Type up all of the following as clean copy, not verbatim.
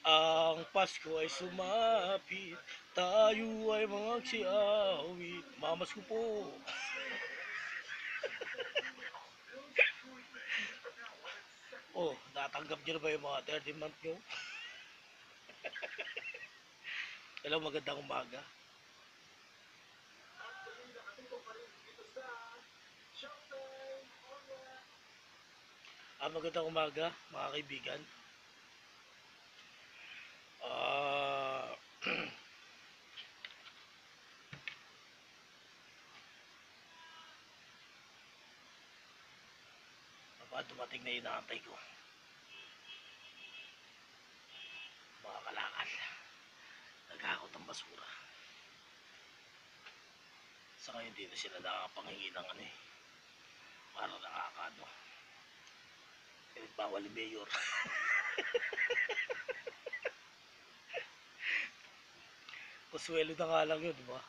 Ang Pasko ay sumapit, tayo ay magsiawit. Mamas ko po. Oh, natanggap niyo na ba yung mga 30 month nyo? Hello, magandang umaga. Magandang umaga, mga kaibigan. Ah, dumating na inaantay ko. Mga kalakal. Naghakot ng basura. Sa ngayon, di na sila nakakapanghingi ng ano eh. Parang nakakano. Bawal ni Mayor. Kuswelo na nga lang yun, di ba?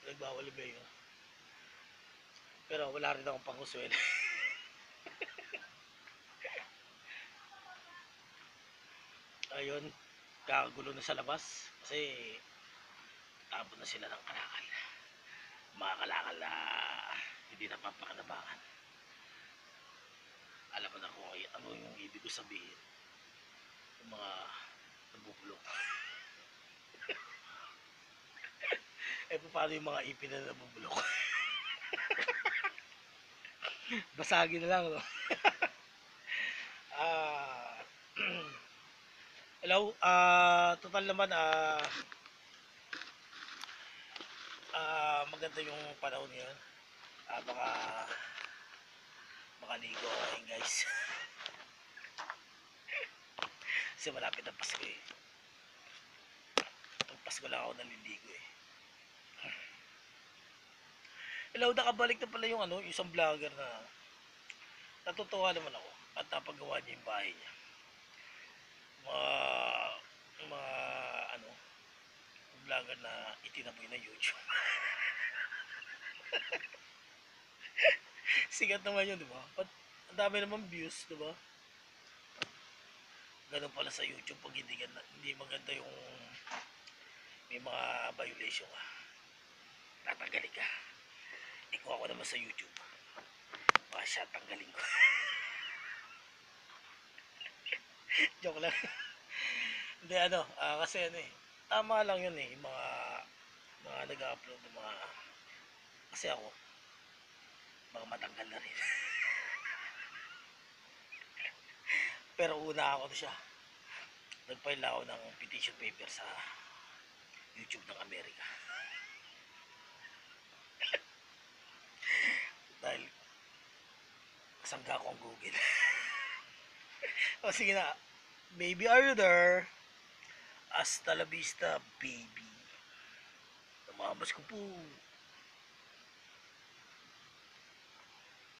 Nagbawal ni Mayor. Pero wala rin akong pangkuswelo. Ayun, kakagulo na sa labas. Kasi tapon na sila ng kalakal. Mga kalakal na hindi napapakanabangan. Alam mo na kung ano yung ibig ko sabihin. Yung mga nabubulok. Paano yung mga ipin na nabubulok? Basagin na lang, no? Ah, hello, total naman, maganda yung panahon ngayon. Baka makaligo ako ngayon, guys. Kasi malapit ang Pasko eh. Pag Pasko lang ako naliligo eh. Hello, nakabalik na pala yung isang vlogger na natutuwa naman ako at napagawa niya yung bahay niya. Mga, mga ano, vlogger na itinaboy na YouTube. Sikat naman yun, di ba? But, ang dami naman views, di ba? Ganun pala sa YouTube pag hindi maganda yung may mga violation ka. Tatanggalin ka. Ikaw ako naman sa YouTube. Baka siya tanggalin ko. Joke lang. Hindi kasi tama lang yun eh, yung mga nag-upload ng mga, kasi ako, mga matanggal na rin. Pero una ako na siya. Nag-file ako ng petition paper sa YouTube ng Amerika. Dahil kasangga ko ang Google. O sige na, baby, are you there? Hasta la vista, baby. Namamas ko po.